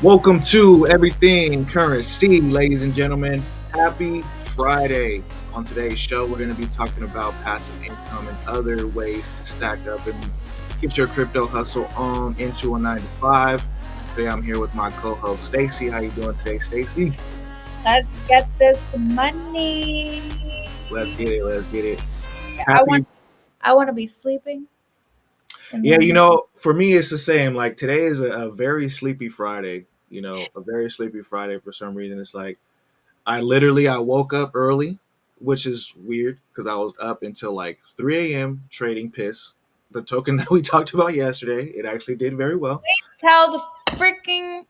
Welcome to Everything Currency, ladies and gentlemen. Happy Friday. On today's show, we're going to be talking about passive income and other ways to stack up and get your crypto hustle on into a 9 to 5. Today, I'm here with my co-host Stacy. How you doing today, Stacy? Let's get this money. Let's get it. Let's get it. I want Happy. I want to be sleeping in the Yeah, morning. for me, it's the same. Like today is a very sleepy Friday. A very sleepy Friday for some reason. It's like I woke up early, which is weird because I was up until like 3 a.m. trading piss, the token that we talked about yesterday. It actually did very well. Tell the freaking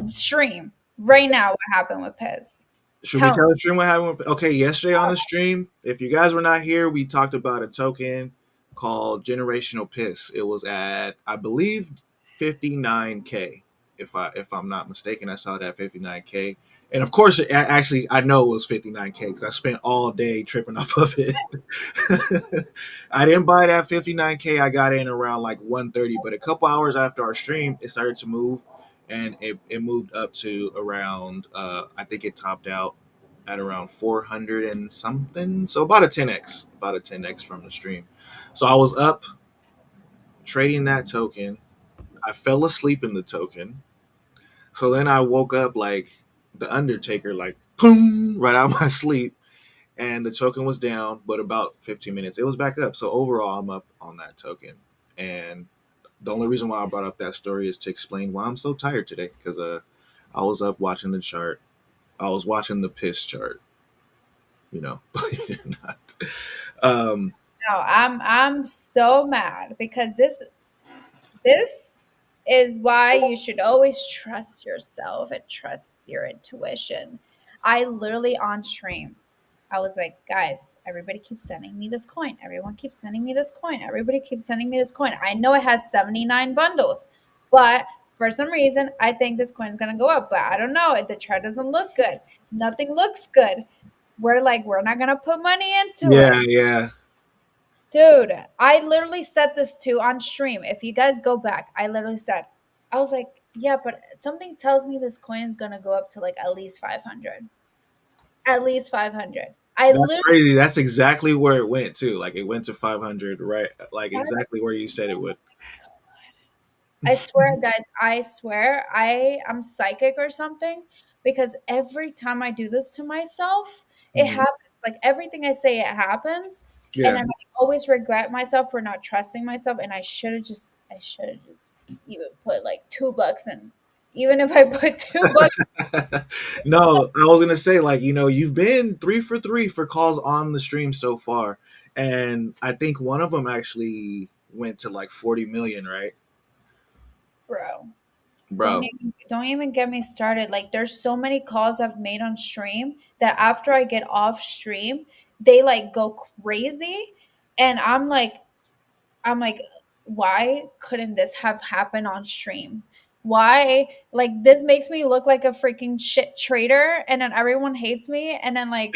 stream right now what happened with Piz. Should we Tell tell me. the stream what happened? Okay, yesterday on the stream, if you guys were not here, we talked about a token called Generational Piss. It was at I believe 59K. If I'm not mistaken, I saw it at 59K. And of course, actually, I know it was 59K because I spent all day tripping off of it. I didn't buy it at 59K. I got in around like 130, but a couple hours after our stream, it started to move, and it moved up to around. I think it topped out at around 400 and something. So about a 10x from the stream. So I was up trading that token. I fell asleep in the token. So then I woke up like the Undertaker, like boom, right out of my sleep, and the token was down, but about 15 minutes it was back up. So overall, I'm up on that token, and the only reason why I brought up that story is to explain why I'm so tired today because I was up watching the chart. I was watching the piss chart, believe it or not. Um, No, I'm so mad because this is why you should always trust yourself and trust your intuition. I literally on stream, I was like, guys, everybody keeps sending me this coin. Everyone keeps sending me this coin. Everybody keeps sending me this coin. I know it has 79 bundles, but for some reason, I think this coin is going to go up, but I don't know. The chart doesn't look good. Nothing looks good. We're not going to put money into it. yeah, yeah, Dude, I literally said this too on stream. If you guys go back, I literally said, I was like, yeah, but something tells me this coin is gonna go up to like at least 500. At least 500. I that's literally, crazy. That's exactly where it went too. Like it went to 500, right? Like exactly that's, where you said it would. I swear, guys, I swear I'm psychic or something because every time I do this to myself, it Mhm. happens. Like everything I say, it happens. And Yeah. then I always regret myself for not trusting myself. And I should have just even put like $2 in. Even if I put $2, No, I was gonna say like you've been 3 for 3 for calls on the stream so far, and I think one of them actually went to like 40 million, right, bro. bro? Don't even get me started. Like there's so many calls I've made on stream that after I get off stream, they like go crazy. And I'm like, why couldn't this have happened on stream? Why? Like, this makes me look like a freaking shit trader, and then everyone hates me. And then, like,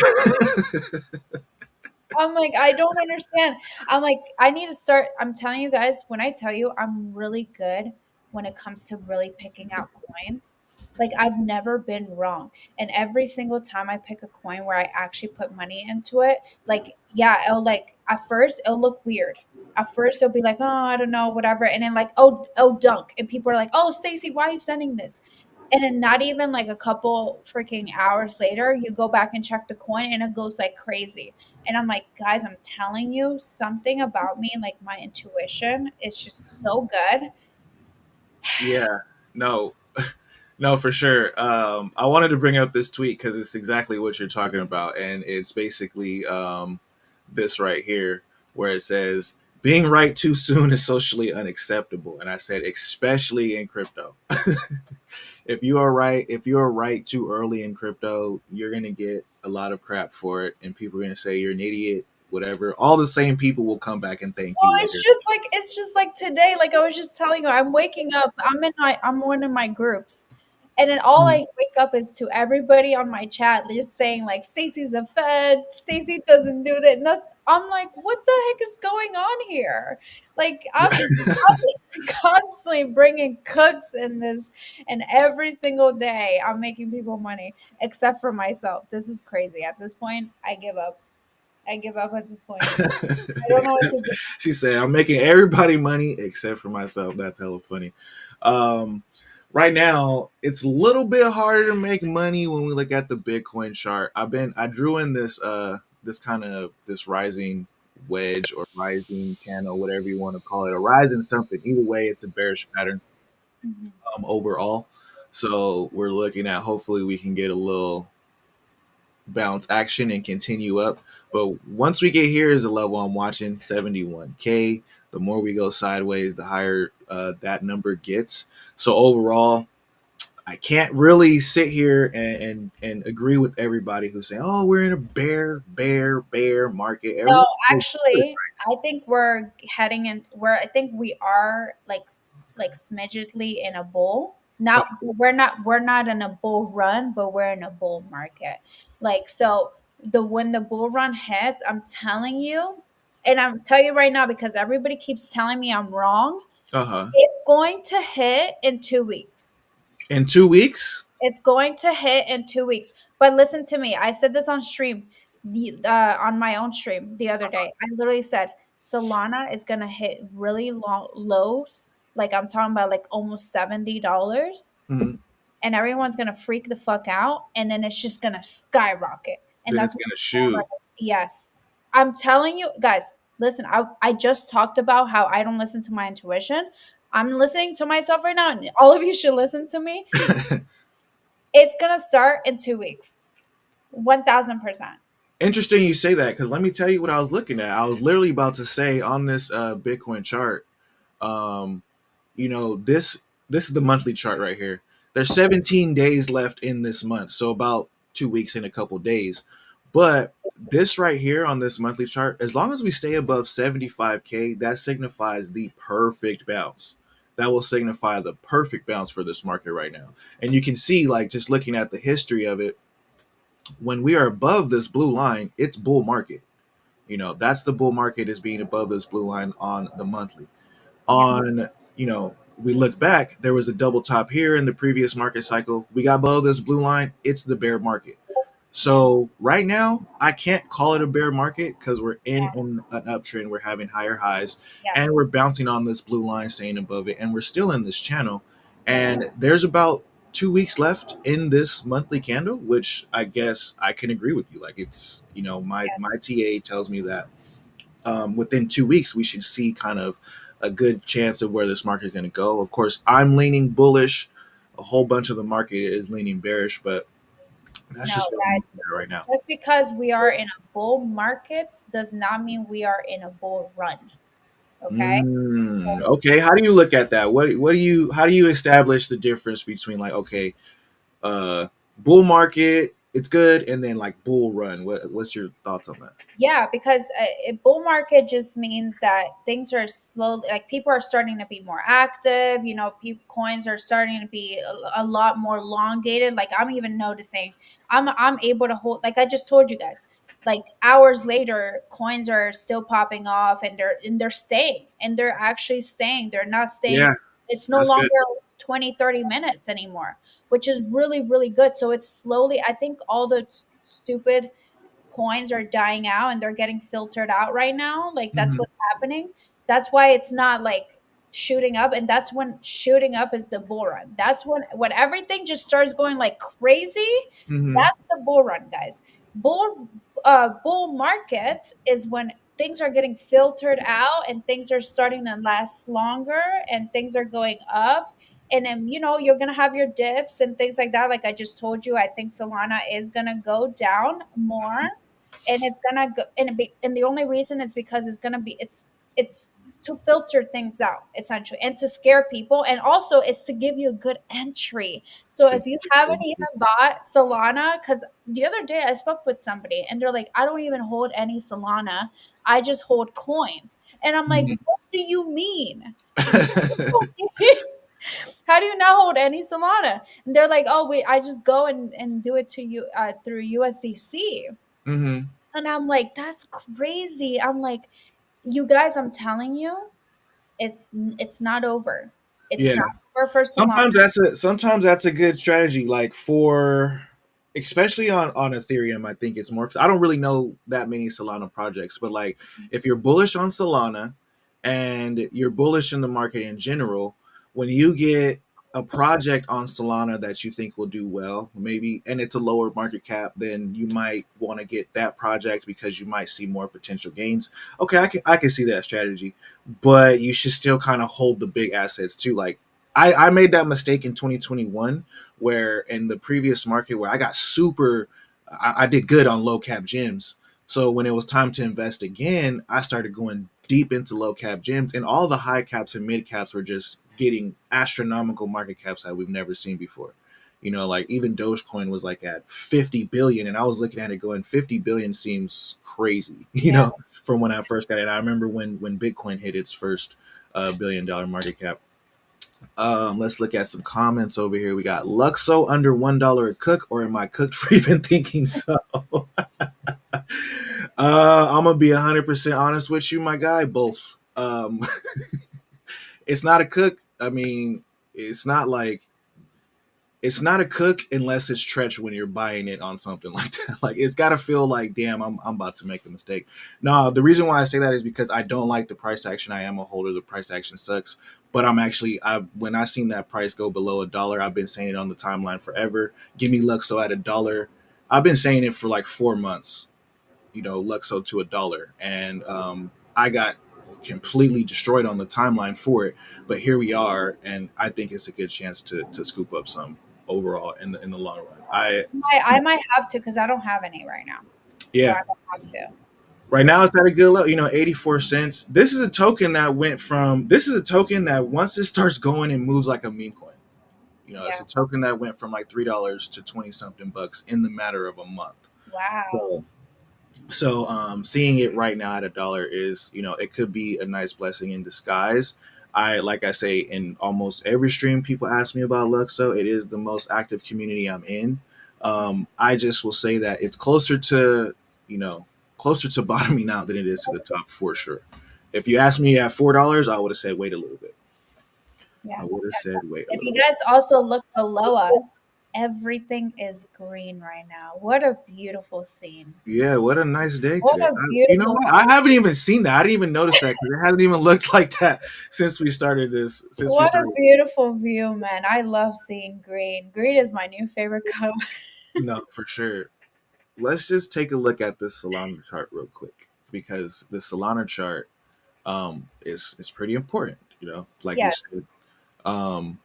I'm like, I don't understand. I'm like, I need to start. I'm telling you guys, when I tell you I'm really good when it comes to really picking out coins, like, I've never been wrong. And every single time I pick a coin where I actually put money into it, like, yeah, it'll like, at first, it'll look weird. At first, it'll be like, oh, I don't know, whatever. And then, like, oh, dunk. And people are like, oh, Stacy, why are you sending this? And then not even like a couple freaking hours later, you go back and check the coin and it goes like crazy. And I'm like, guys, I'm telling you something about me, like my intuition is just so good. Yeah, no, no, for sure. I wanted to bring up this tweet because it's exactly what you're talking about, and it's basically this right here where it says being right too soon is socially unacceptable, and I said especially in crypto. If you are right too early in crypto, you're gonna get a lot of crap for it, and people are gonna say you're an idiot, whatever. All the same people will come back and thank Well, you later. it's just like today, like I was just telling you, I'm waking up, I'm one of my groups. And then all I wake up is to everybody on my chat just saying like Stacy's a fed, Stacy doesn't do that. Not, I'm like, what the heck is going on here? Like, I'm constantly bringing cooks in this, and every single day I'm making people money, except for myself. This is crazy. At this point, I give up. I give up at this point. I don't know what Except to do. she said, "I'm making everybody money except for myself." That's hella funny. Um, right now, it's a little bit harder to make money when we look at the Bitcoin chart. I drew in this kind of this rising wedge or rising channel, whatever you want to call it, a rising something. Either way, it's a bearish pattern Mhm. overall. So we're looking at hopefully we can get a little bounce action and continue up. But once we get here is a level I'm watching 71K. The more we go sideways, the higher that number gets. So overall, I can't really sit here and agree with everybody who's saying, "Oh, we're in a bear market." No, Everyone's so good. actually, I think we're heading in. I think we are like like smidgetly in a bull. Oh, Not we're not in a bull run, but we're in a bull market. Like so, the when the bull run hits, I'm telling you, and I'm tell you right now because everybody keeps telling me I'm wrong. uh huh. It's going to hit in 2 weeks. In 2 weeks. It's going to hit in 2 weeks. But listen to me. I said this on stream, on my own stream the other day. I literally said Solana is gonna hit really long lows. Like I'm talking about like almost $70, Mhm. and everyone's gonna freak the fuck out, and then it's just gonna skyrocket. And Then that's it's what gonna shoot. yes. I'm telling you guys, listen, I just talked about how I don't listen to my intuition. I'm listening to myself right now, and all of you should listen to me. It's gonna start in 2 weeks. 1000%. Interesting you say that because let me tell you what I was looking at. I was literally about to say on this Bitcoin chart. Um, this is the monthly chart right here. There's 17 days left in this month, so about 2 weeks and a couple days. But this right here on this monthly chart, as long as we stay above 75K, that signifies the perfect bounce. That will signify the perfect bounce for this market right now. And you can see, like, just looking at the history of it, when we are above this blue line, it's bull market. That's the bull market is being above this blue line on the monthly. Yeah. On, we look back, there was a double top here in the previous market cycle. We got below this blue line, it's the bear market. Yeah. So right now, I can't call it a bear market because we're in Yeah. an uptrend. We're having higher highs, and Yes. we're bouncing on this blue line, staying above it, and we're still in this channel. And there's about 2 weeks left in this monthly candle, which I guess I can agree with you. Like it's, my TA tells me that within 2 weeks we should see kind of a good chance of where this market is going to go. Of course, I'm leaning bullish. A whole bunch of the market is leaning bearish, but that's No, just what I'm guys, looking at right now. just because we are in a bull market does not mean we are in a bull run. Okay? So Okay, how do you look at that? What do you how do you establish the difference between like okay, bull market, it's good, and then like bull run? What's your thoughts on that? yeah, because a bull market just means that things are slowly, like people are starting to be more active. Coins are starting to be a lot more elongated. Like I'm even noticing, I'm able to hold. Like I just told you guys, like hours later, coins are still popping off, and they're staying, and they're actually staying. They're not Yeah, staying. It's no that's good. longer 20-30 minutes anymore, which is really really good. So it's slowly. I think all the stupid coins are dying out and they're getting filtered out right now. Like that's Hmm. what's happening. That's why it's not like shooting up, and that's when shooting up is the bull run. That's when everything just starts going like crazy. Hmm. That's the bull run, guys. Bull market is when things are getting filtered out and things are starting to last longer and things are going up, and then you're gonna have your dips and things like that. Like I just told you, I think Solana is gonna go down more, and it's gonna go and the only reason it's because it's to filter things out essentially, and to scare people, and also it's to give you a good entry. So To if you get haven't even into. bought Solana, because the other day I spoke with somebody and they're like, I don't even hold any Solana, I just hold coins. And I'm like, Mhm. what do you mean? How do you not hold any Solana? And they're like, oh wait, I just go and do it to you through USDC. Hmm. And I'm like, that's crazy. I'm like, you guys, I'm telling you, it's not over. It's Yeah. not over for Solana. Sometimes that's a good strategy. Like for especially on Ethereum, I think it's more. 'Cause I don't really know that many Solana projects, but like if you're bullish on Solana and you're bullish in the market in general, when you get a project on Solana that you think will do well, maybe, and it's a lower market cap, then you might want to get that project because you might see more potential gains. Okay, I can see that strategy, but you should still kind of hold the big assets too. Like I made that mistake in 2021 where in the previous market where I got super, I did good on low cap gems. So when it was time to invest again, I started going deep into low cap gems, and all the high caps and mid caps were just getting astronomical market caps that we've never seen before. You know, like even Dogecoin was like at 50 billion, and I was looking at it going, 50 billion seems crazy, you Yeah. know, from when I first got it. I remember when Bitcoin hit its first $1 billion market cap. Let's look at some comments over here. We got Luxo under $1 a cook, or am I cooked for even thinking so? I'm gonna be 100% honest with you, my guy. Both. It's not a cook. I mean, it's not like it's not a cook unless it's stretched when you're buying it on something like that. Like it's got to feel like, damn, I'm about to make a mistake. No, the reason why I say that is because I don't like the price action. I am a holder. The price action sucks. But I've when I seen that price go below $1, I've been saying it on the timeline forever. Give me Luxo at $1. I've been saying it for like 4 months. You know, Luxo to $1, and I got completely destroyed on the timeline for it. But here we are, and I think it's a good chance to scoop up some overall in the long run. I might have to because I don't have any right now. So Yeah, I might have to. right now it's at a good level. You know, 84 cents. This is a token that went from. This is a token that once it starts going, it moves like a meme coin. You know, it's Yeah. a token that went from like $3 to 20 something bucks in the matter of a month. Wow. So seeing it right now at $1 is, you know, it could be a nice blessing in disguise. Like I say, in almost every stream, people ask me about Luxo. It is the most active community I'm in. I just will say that it's closer to, you know, closer to bottoming out than it is to the top for sure. If you asked me at $4, I would have said wait a little bit. I would Yes. have Yes. said wait a If you little bit. guys also look below us, everything is green right now. What a beautiful scene. Yeah, what a nice day What today. a You know beautiful what? I haven't even seen that. I didn't even notice that because it hasn't even looked like that since we started this. Since we what a started. beautiful view, man. I love seeing green. Green is my new favorite color. No, for sure. Let's just take a look at this Solana chart real quick because the Solana chart is pretty important. You know, like you Yes. said. Um,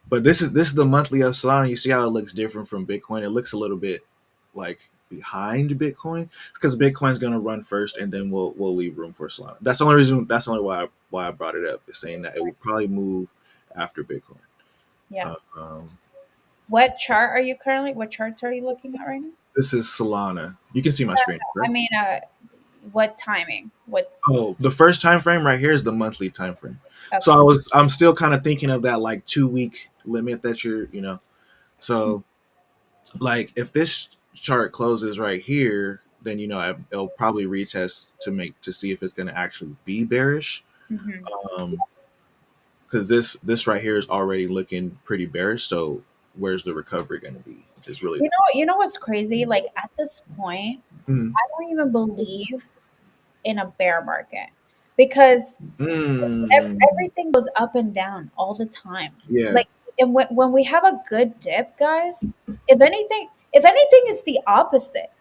but this is the monthly of Solana. You see how it looks different from Bitcoin. It looks a little bit like behind Bitcoin. It's because Bitcoin's gonna run first, and then we'll leave room for Solana. That's the only reason. That's the only why I brought it up. Is saying that it will probably move after Bitcoin. Yes. Um, What charts are you looking at right now? this is Solana. You can see my screen, I right? mean, what timing? What, Oh, the first time frame right here is the monthly time frame. So okay. I'm still kind of thinking of that like 2 week limit that you're, you know. So like if this chart closes right here, then you know it'll probably retest to see if it's going to actually be bearish. Hmm. Um, because this right here is already looking pretty bearish. So where's the recovery going to be? Is really the You know what's crazy? Like at this point, question. I don't even believe in a bear market because Mm, everything goes up and down all the time. yeah, Like, and when we have a good dip, guys, if anything, it's the opposite.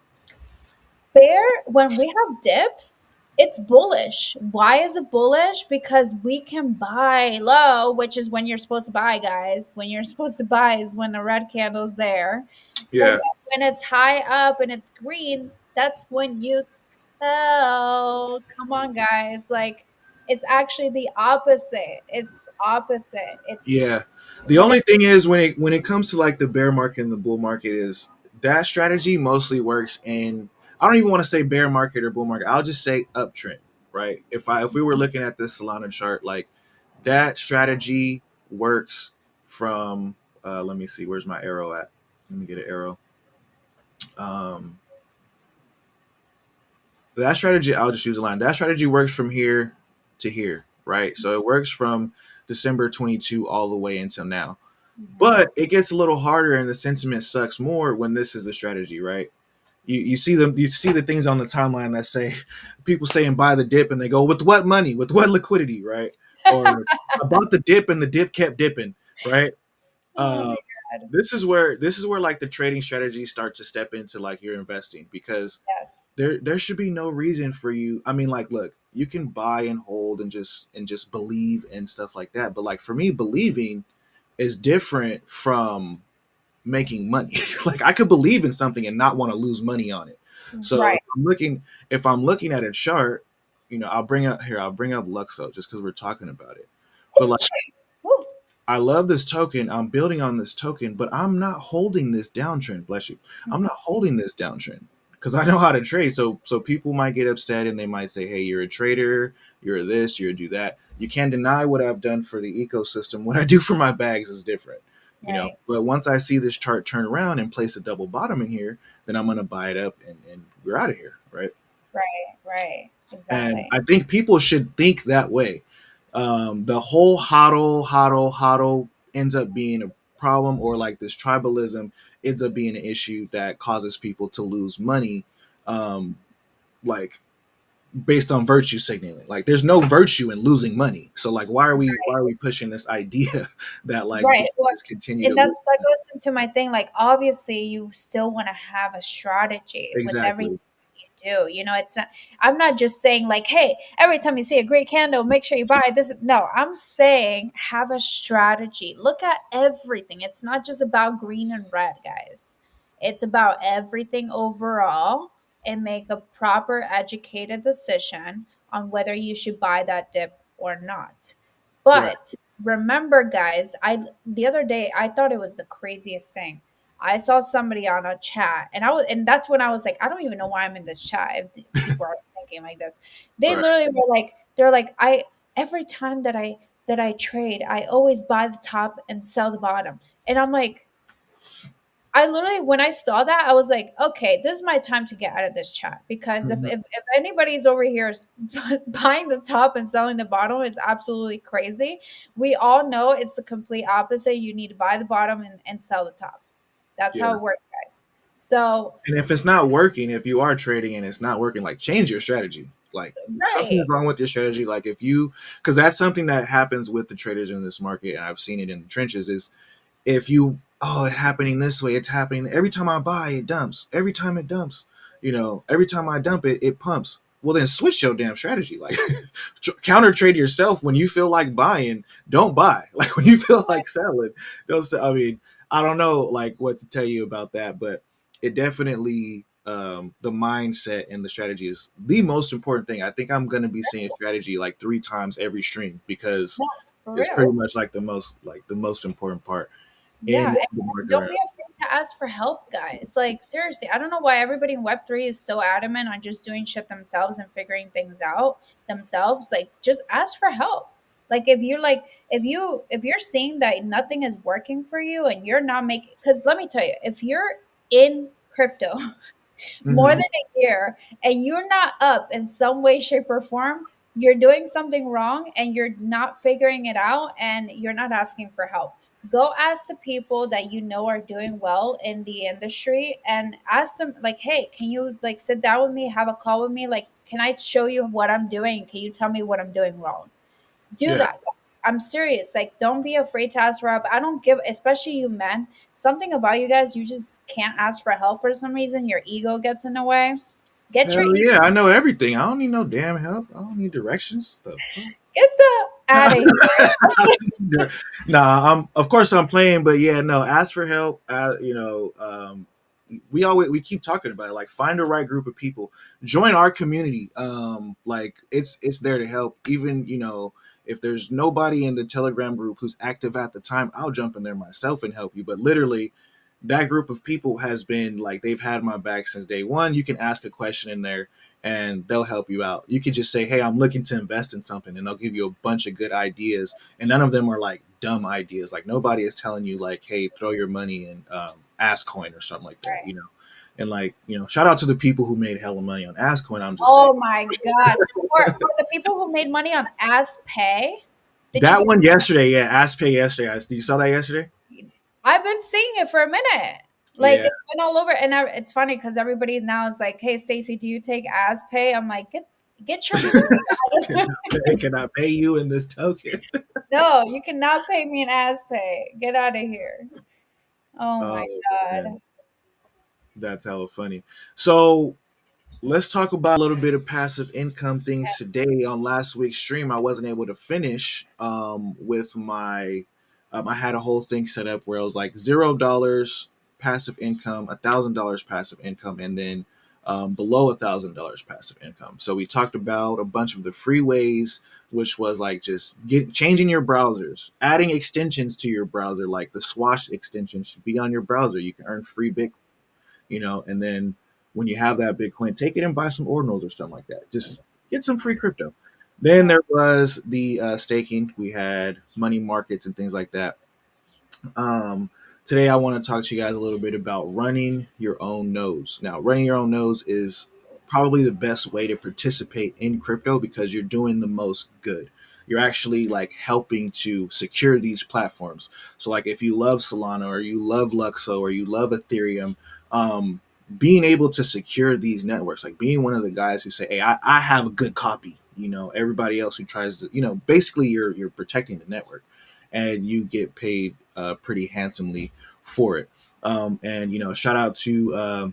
Bear, when we have dips, it's bullish. Why is it bullish? Because we can buy low, which is when you're supposed to buy, guys. When you're supposed to buy is when the red candle's there. But yeah. when it's high up and it's green, that's when you sell. Come on, guys. Like, it's actually the opposite. It's opposite. Yeah. The When only it, thing is when it comes to like the bear market and the bull market is that strategy mostly works in I don't even want to say bear market or bull market. I'll just say uptrend, right? If we were looking at this Solana chart, like that strategy works from let me see, where's my arrow at? Let me get an arrow. Um that strategy, I'll just use a line. That strategy works from here to here, right? So it works from December 22 all the way until now. Mhm. But it gets a little harder and the sentiment sucks more when this is the strategy, right? You see the things on the timeline that say people saying buy the dip and they go with what money, with what liquidity, right? Or I bought the dip and the dip kept dipping, right? Oh Uh, my god. this is where like the trading strategies start to step into like your investing, because Yes. there should be no reason for you. I mean, like, look, you can buy and hold and just believe and stuff like that, but like for me, believing is different from making money. Like I could believe in something and not want to lose money on it. So Right. if I'm looking at a chart, I'll bring up Luxo just because we're talking about it. But like Woo. I love this token. I'm building on this token, but I'm not holding this downtrend. Bless you. I'm not holding this downtrend because I know how to trade. So people might get upset and they might say, "Hey, you're a trader. You're this. You're do that." You can't deny what I've done for the ecosystem. What I do for my bags is different, Right. But once I see this chart turn around and place a double bottom in here, then I'm gonna buy it up and we're out of here, right? Right. Right. And Exactly. I think people should think that way. The whole hodl ends up being a problem, or like this tribalism ends up being an issue that causes people to lose money, um, like based on virtue signaling. Like there's no virtue in losing money. So like why are we pushing this idea that like we Right. should Well, just continue and to lose that money? goes into my thing. Like, obviously, you still want to have a strategy with everything Exactly. you do. It's not. I'm not just saying like, hey, every time you see a great candle, make sure you buy this. No, I'm saying have a strategy. Look at everything. It's not just about green and red, guys. It's about everything overall, and make a proper, educated decision on whether you should buy that dip or not. Right. But remember, guys, I the other day I thought it was the craziest thing. I saw somebody on a chat, and that's when I was like, I don't even know why I'm in this chat if people are thinking like this. They Right. literally were like, they're like, I every time that I trade, I always buy the top and sell the bottom. And I'm like, I literally, when I saw that, I was like, okay, this is my time to get out of this chat, because if Mhm. if anybody's over here buying the top and selling the bottom, it's absolutely crazy. We all know it's the complete opposite. You need to buy the bottom and sell the top. That's how Yeah. it works, guys. So, And if it's not working, if you are trading and it's not working, like change your strategy. Like if something right, is wrong with your strategy, like if you, because that's something that happens with the traders in this market, and I've seen it in the trenches, is if you, oh, it's happening this way, it's happening every time I buy, it dumps. Every time it dumps, every time I dump it, it pumps. Well, then switch your damn strategy. Like counter trade yourself when you feel like buying. Don't buy. Like when you feel like selling, don't sell. I mean, I don't know like what to tell you about that, but it definitely the mindset and the strategy is the most important thing. I think I'm going to be seeing strategy like 3 times every stream because no, for it's pretty real. much like the most important part Yeah, in the and market don't right be afraid to ask for help, guys. Like, seriously, I don't know why everybody in Web3 is so adamant on just doing shit themselves and figuring things out themselves. Like, just ask for help. Like, if you're seeing that nothing is working for you and you're not making, because let me tell you, if you're in crypto more now. than a year and you're not up in some way, shape, or form, you're doing something wrong and you're not figuring it out and you're not asking for help. Go ask the people that you know are doing well in the industry and ask them, like, hey, can you like sit down with me, have a call with me? Like, can I show you what I'm doing? Can you tell me what I'm doing wrong? Do Yeah, that. I'm serious. Like, don't be afraid to ask for help. I don't give, especially you men, something about you guys, you just can't ask for help for some reason. Your ego gets in the way. Get your hell ego, yeah, I know everything. I don't need no damn help. I don't need directions. The fuck. get the out of here. Nah, of course I'm playing, but yeah, no. Ask for help. We keep talking about it. Like, find the right group of people. Join our community. Like it's there to help. Even if there's nobody in the Telegram group who's active at the time, I'll jump in there myself and help you. But literally, that group of people has been like they've had my back since day one. You can ask a question in there and they'll help you out. You could just say, "Hey, I'm looking to invest in something," and they'll give you a bunch of good ideas. And none of them are like dumb ideas. Like nobody is telling you like, "Hey, throw your money in Coin or something like that." Right. And like, shout out to the people who made hella money on Ascoin. I'm just saying Oh my god. For the people who made money on AskPay, did you that one yesterday. Yeah, AskPay yesterday. Did you saw that yesterday? I've been seeing it for a minute. Like Yeah, it's been all over, and it's funny because everybody now is like, "Hey, Stacy, do you take AskPay?" I'm like, "Get your money." cannot pay you in this token. No, you cannot pay me an AskPay. Get out of here. Oh my Oh man, god. that's hella funny. So let's talk about a little bit of passive income things Yes. today. On last week's stream, I wasn't able to finish with my. I had a whole thing set up where it was like $0 passive income, $1,000 passive income, and then below $1,000 passive income. So we talked about a bunch of the free ways, which was like just changing your browsers, adding extensions to your browser, like the Swash extension should be on your browser. You can earn free Bitcoin, and then when you have that Bitcoin, take it and buy some ordinals or something like that. Just get some free crypto. Then Yeah. there was the staking. We had money markets and things like that. Um, Today, I want to talk to you guys a little bit about running your own nodes. Now, running your own nodes is probably the best way to participate in crypto because you're doing the most good. You're actually like helping to secure these platforms. So, like if you love Solana or you love Luxo or you love Ethereum, um, being able to secure these networks, like being one of the guys who say, "Hey, I have a good copy." Everybody else who tries to, basically you're protecting the network and you get paid pretty handsomely for it. And shout out to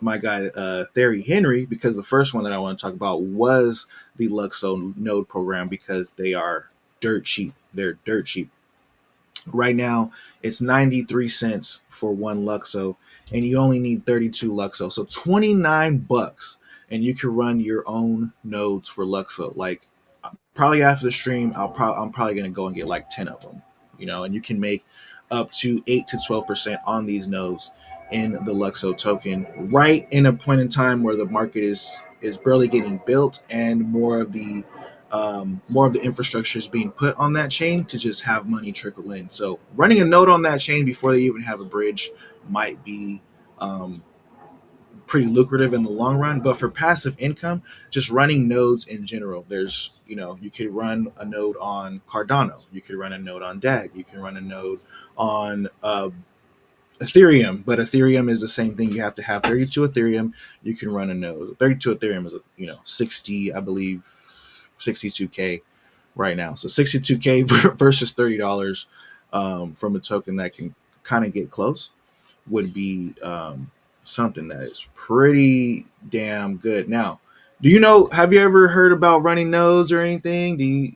my guy Theory Henry because the first one that I want to talk about was the Luxo Node program because they are dirt cheap. They're dirt cheap. Right now, it's 93 cents for one Luxo, and you only need 32 Luxo. So 29 bucks, and you can run your own nodes for Luxo. Like probably after the stream, I'm probably gonna go and get like 10 of them, and you can make up to 8 to 12% on these nodes in the Luxo token, right in a point in time where the market is barely getting built and more of the infrastructure is being put on that chain to just have money trickle in. So running a node on that chain before they even have a bridge might be um, pretty lucrative in the long run. But for passive income, just running nodes in general, you could run a node on Cardano, you could run a node on DAG, you can run a node on Ethereum, but Ethereum is the same thing. You have to have 32 Ethereum. You can run a node. 32 Ethereum is 60, I believe, 62K right now. So 62K versus $30 from a token that can kind of get close would be something that is pretty damn good. Now, have you ever heard about running nodes or anything? Do you,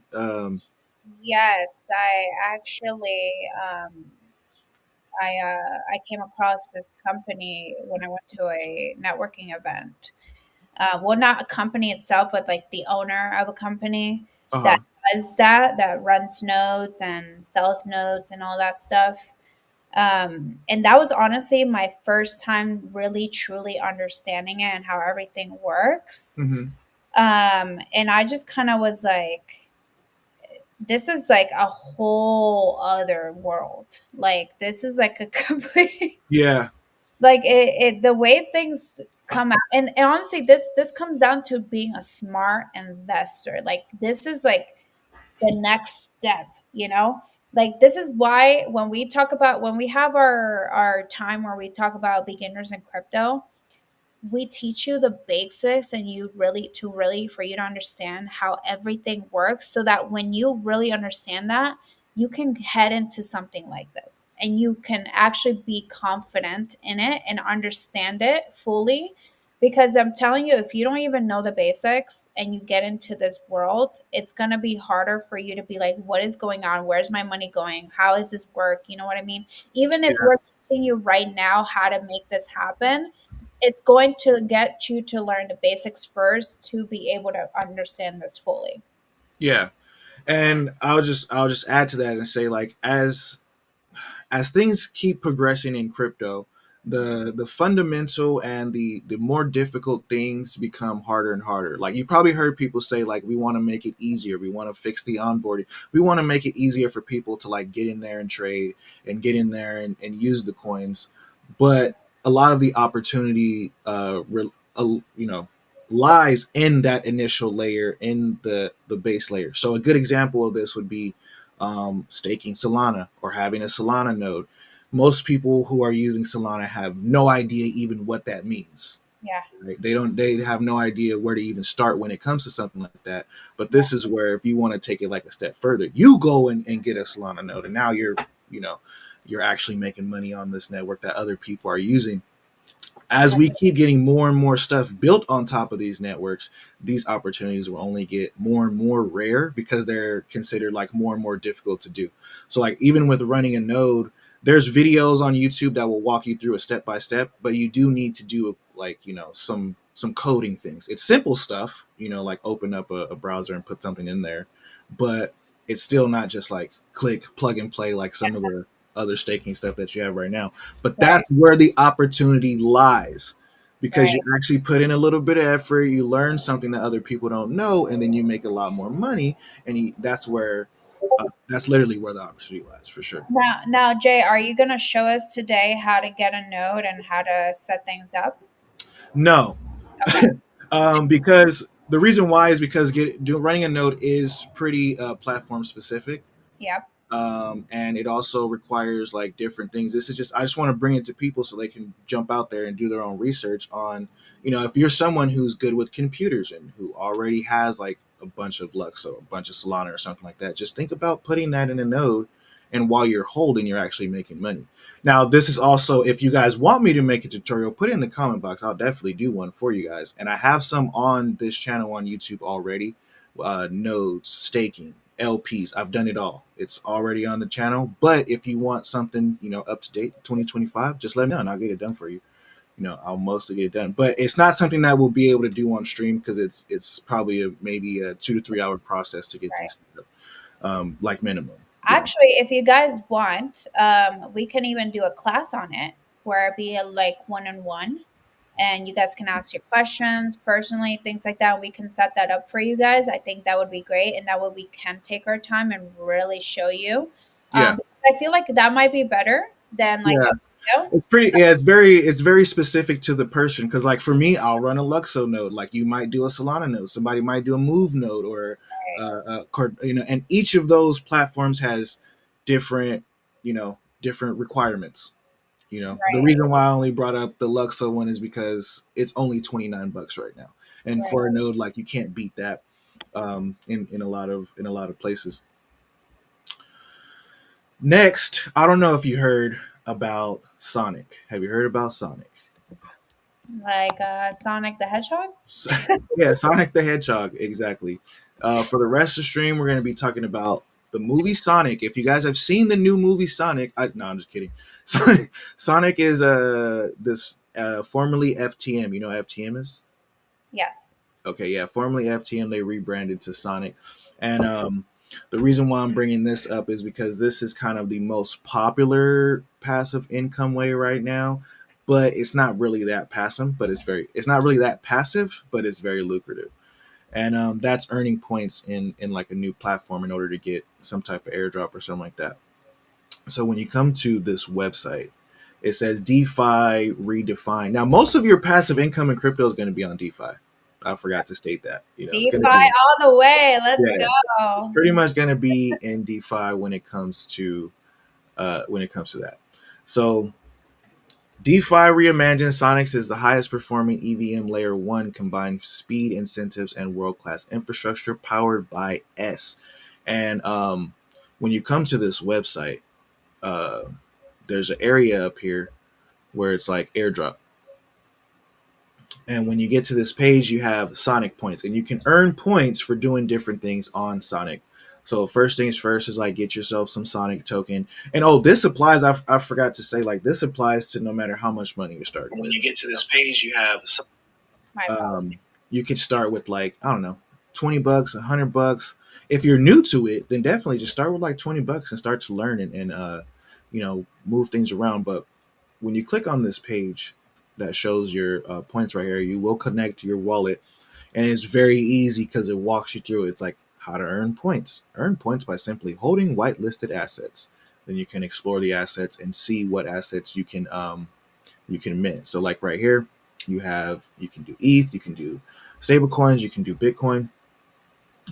Yes, I actually I came across this company when I went to a networking event. Well, not a company itself, but like the owner of a company that uh-huh. does that runs nodes and sells nodes and all that stuff. And that was honestly my first time really truly understanding it and how everything works. Hmm. And I just kind of was like, this is like a whole other world. Like this is like a complete Yeah. like the way things come out, and honestly this comes down to being a smart investor. Like this is like the next step, like this is why when we have our time where we talk about beginners in crypto, we teach you the basics and you really for you to understand how everything works so that when you really understand that, you can head into something like this and you can actually be confident in it and understand it fully. Because I'm telling you, if you don't even know the basics and you get into this world, it's going to be harder for you to be like, what is going on? Where's my money going? How is this work? You know what I mean? Even if Yeah. we're teaching you right now how to make this happen, it's going to get you to learn the basics first to be able to understand this fully. Yeah. And I'll just add to that and say like as things keep progressing in crypto, the fundamental and the more difficult things become harder and harder. Like you probably heard people say like we want to make it easier, we want to fix the onboarding, we want to make it easier for people to like get in there and trade and get in there and use the coins. But a lot of the opportunity, you know, lies in that initial layer, in the base layer. So a good example of this would be staking Solana or having a Solana node. Most people who are using Solana have no idea even what that means. Yeah. Right? They have no idea where to even start when it comes to something like that. But Yeah. this is where, if you want to take it like a step further, you go and get a Solana node, and now you know, you're actually making money on this network that other people are using. As we keep getting more and more stuff built on top of these networks, these opportunities will only get more and more rare because they're considered like more and more difficult to do. So like even with running a node, there's videos on YouTube that will walk you through a step by step, but you do need to do like, you know, some coding things. It's simple stuff, you know, like open up a browser and put something in there, but it's still not just like click, plug and play like some of the other staking stuff that you have right now. But Right. that's where the opportunity lies, because you Right. actually put in a little bit of effort, you learn something that other people don't know, and then you make a lot more money. And that's where, that's literally where the opportunity lies for sure. Now, Jay, are you going to show us today how to get a node and how to set things up? No, Okay. because the reason why is because running a node is pretty platform specific. Yep. And it also requires like different things. This is just, I just want to bring it to people so they can jump out there and do their own research on, you know, if you're someone who's good with computers and who already has like a bunch of Lux or a bunch of Solana or something like that, just think about putting that in a node, and while you're holding, you're actually making money. Now this is also, if you guys want me to make a tutorial, put it in the comment box. I'll definitely do one for you guys, and I have some on this channel on YouTube already. Nodes, staking, LPs. I've done it all. It's already on the channel. But if you want something, you know, up to date, 2025, just let me know and I'll get it done for you. You know, I'll mostly get it done. But it's not something that we'll be able to do on stream because it's probably maybe a 2 to 3 hour process to get Right. these set up, like minimum. You know. Actually, if you guys want, we can even do a class on it where it be a, like one-on-one, and you guys can ask your questions personally, things like that. We can set that up for you guys. I think that would be great, and that way we can take our time and really show you. Yeah. I feel like that might be better than like Yeah. a video. It's pretty. Yeah, it's very specific to the person. Because like for me, I'll run a Luxo node. Like you might do a Solana node. Somebody might do a Move node or you know. And each of those platforms has different, you know, different requirements. You know, the Right. reason why I only brought up the Luxo one is because it's only $29 right now, and Right. for a node like you can't beat that in a lot of places. Next, I don't know if you heard about Sonic. Have you heard about Sonic? Like Sonic the Hedgehog. Yeah, Sonic the Hedgehog, exactly. For the rest of the stream, we're going to be talking about the movie Sonic. If you guys have seen the new movie Sonic, no, I'm just kidding. Sonic is this formerly FTM. You know what FTM is? Yes. Okay, yeah, formerly FTM. They rebranded to Sonic, and the reason why I'm bringing this up is because this is kind of the most popular passive income way right now. But it's not really that passive, but it's not really that passive, but it's very lucrative. And that's earning points in like a new platform in order to get some type of airdrop or something like that. So when you come to this website, it says DeFi redefined. Now, most of your passive income in crypto is going to be on DeFi. I forgot to state that. You know, it's DeFi going to be, all the way. Let's yeah, it's go. pretty much going to be in DeFi when it comes to that. So DeFi reimagined Sonics is the highest performing EVM layer one combined speed incentives and world class infrastructure powered by S. And when you come to this website, uh, there's an area up here where it's like airdrop. And when you get to this page, you have Sonic points, and you can earn points for doing different things on Sonic. So first things first is like get yourself some Sonic token. And oh, this applies. I forgot to say, like this applies to no matter how much money you're starting. When you get to this page, you have My apologies. you can start with like, I don't know, $20, $100. If you're new to it, then definitely just start with like $20 and start to learn and you know, move things around. But when you click on this page that shows your points right here, you will connect your wallet, and it's very easy because it walks you through. It's like how to earn points. Earn points by simply holding whitelisted assets. Then you can explore the assets and see what assets you can you can mint. So like right here, you can do ETH, you can do stable coins, you can do Bitcoin,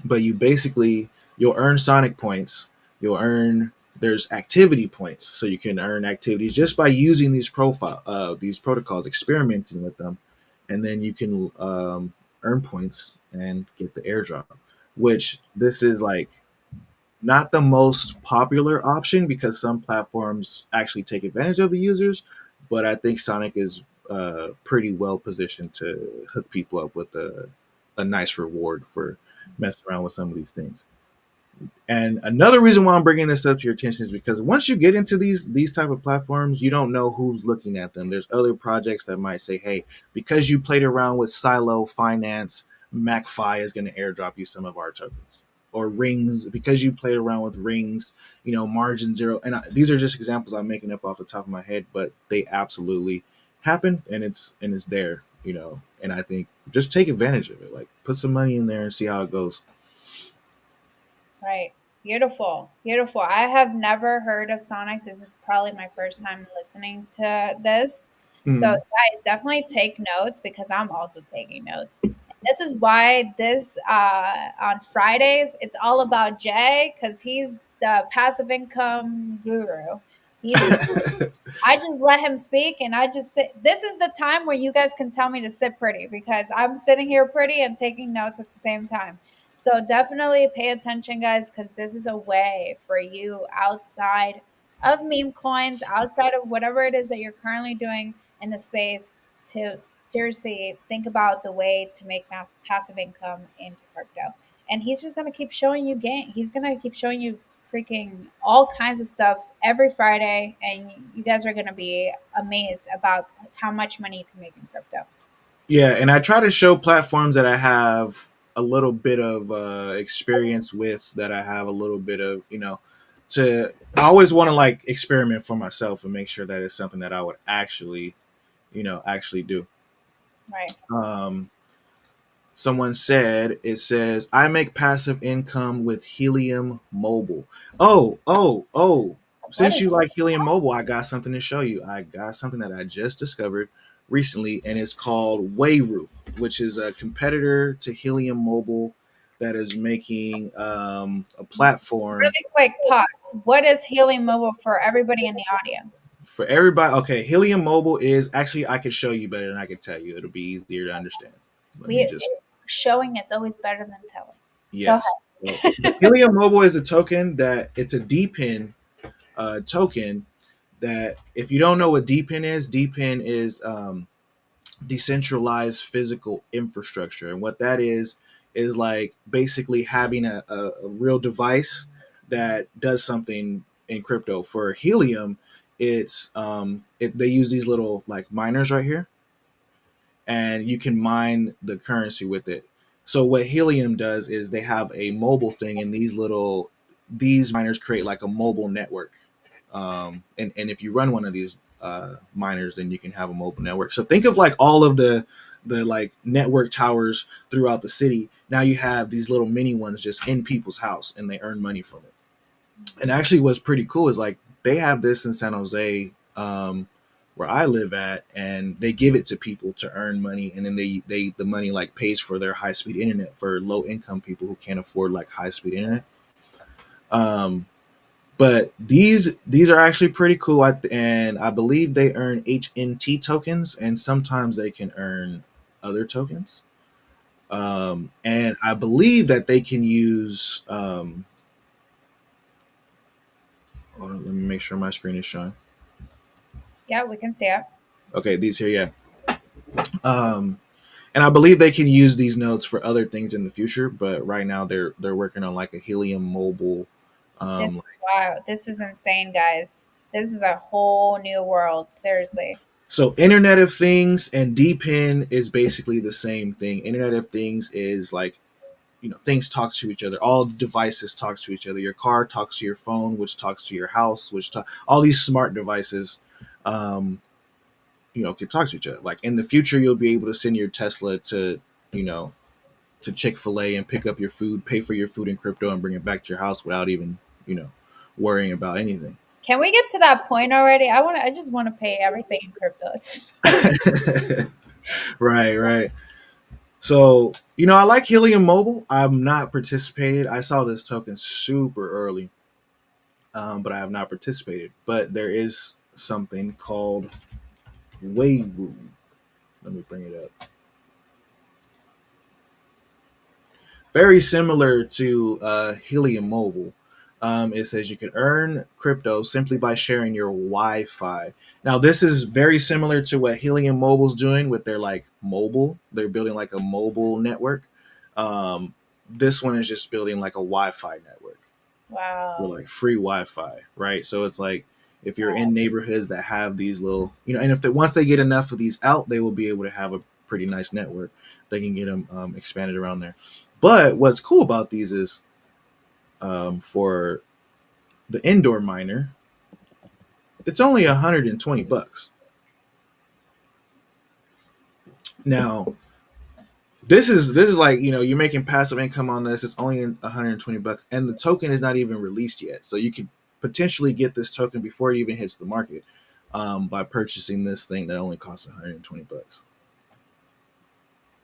but you'll earn Sonic points. You'll earn There's activity points, so you can earn activities just by using these protocols, experimenting with them, and then you can earn points and get the airdrop. Which this is like not the most popular option because some platforms actually take advantage of the users, but I think Sonic is pretty well positioned to hook people up with a nice reward for messing around with some of these things. And another reason why I'm bringing this up to your attention is because once you get into these type of platforms, you don't know who's looking at them. There's other projects that might say, "Hey, because you played around with Silo Finance, MacFi is going to airdrop you some of our tokens." Or Rings, because you played around with Rings, Margin Zero. And these are just examples I'm making up off the top of my head, but they absolutely happen, and it's there. And I think just take advantage of it. Like put some money in there and see how it goes. Right. Beautiful. Beautiful. I have never heard of Sonic. This is probably my first time listening to this. So, Mhm. guys, definitely take notes because I'm also taking notes. And this is why this on Fridays, it's all about Jay because he's the passive income guru. He's I just let him speak and I just sit. This is the time where you guys can tell me to sit pretty because I'm sitting here pretty and taking notes at the same time. So definitely pay attention, guys, because this is a way for you outside of meme coins, outside of whatever it is that you're currently doing in the space to seriously think about the way to make passive income into crypto. And he's just going to keep showing you game. He's going to keep showing you freaking all kinds of stuff every Friday, and you guys are going to be amazed about how much money you can make in crypto. Yeah, and I try to show platforms that I have a little bit of experience with, that I have a little bit of, to I always want to like experiment for myself and make sure that it's something that I would actually do. Right. Um, Someone said, it says, I make passive income with Helium Mobile. Oh. What Since is you like Helium Mobile, I got something to show you. I got something that I just discovered recently, and it's called Wayru, which is a competitor to Helium Mobile that is making a platform really quick pause? What is Helium Mobile for everybody in the audience? for everybody. Okay, Helium Mobile is actually, I could show you better than I could tell you. It'll be easier to understand. Let me We just showing is always better than telling. Go Yes. So Helium Mobile is a token that it's a DPIN token that if you don't know what DPIN is decentralized physical infrastructure. And what that is like basically having a real device that does something in crypto. For Helium, they use these little like miners right here, and you can mine the currency with it. So what Helium does is they have a mobile thing, and these miners create like a mobile network. And if you run one of these miners, then you can have a mobile network. So think of like all of the like network towers throughout the city. Now you have these little mini ones just in people's house, and they earn money from it. And actually, what's pretty cool is like they have this in San Jose, where I live at, and they give it to people to earn money, and then the money like pays for their high speed internet for low income people who can't afford like high speed internet. Um, but these are actually pretty cool, and I believe they earn HNT tokens, and sometimes they can earn other tokens. And I believe that they can use. Hold on, let me make sure my screen is showing. Yeah, we can see it. Okay, these here, yeah. Um, and I believe they can use these nodes for other things in the future. But right now, they're working on like a Helium mobile. This Um, wow, this is insane, guys. This is a whole new world. Seriously. so Internet of Things and DPIN is basically the same thing. Internet of Things is like things talk to each other. All devices talk to each other. Your car talks to your phone, which talks to your house, all these smart devices. Um, can talk to each other. Like in the future, you'll be able to send your Tesla you know, to Chick-fil-A and pick up your food, pay for your food in crypto, and bring it back to your house without even, you know, worrying about anything. Can we get to that point already? I just want to pay everything in crypto at this point. Right, right. So, I like Helium Mobile. I'm not participated. I saw this token super early, but I have not participated. But there is something called Weiwu. Let me bring it up. Very similar to Helium Mobile. It says you can earn crypto simply by sharing your Wi-Fi. Now, this is very similar to what Helium Mobile's doing with their like mobile. They're building like a mobile network. Um, this one is just building like a Wi-Fi network for Wow. like free Wi-Fi, right? So it's like if you're Wow. in neighborhoods that have these little, and if they once they get enough of these out, they will be able to have a pretty nice network. They can get them expanded around there. But what's cool about these is for the indoor miner, it's only $120. Now, this is like you're making passive income on this. It's only $120, and the token is not even released yet. So you could potentially get this token before it even hits the market by purchasing this thing that only costs $120.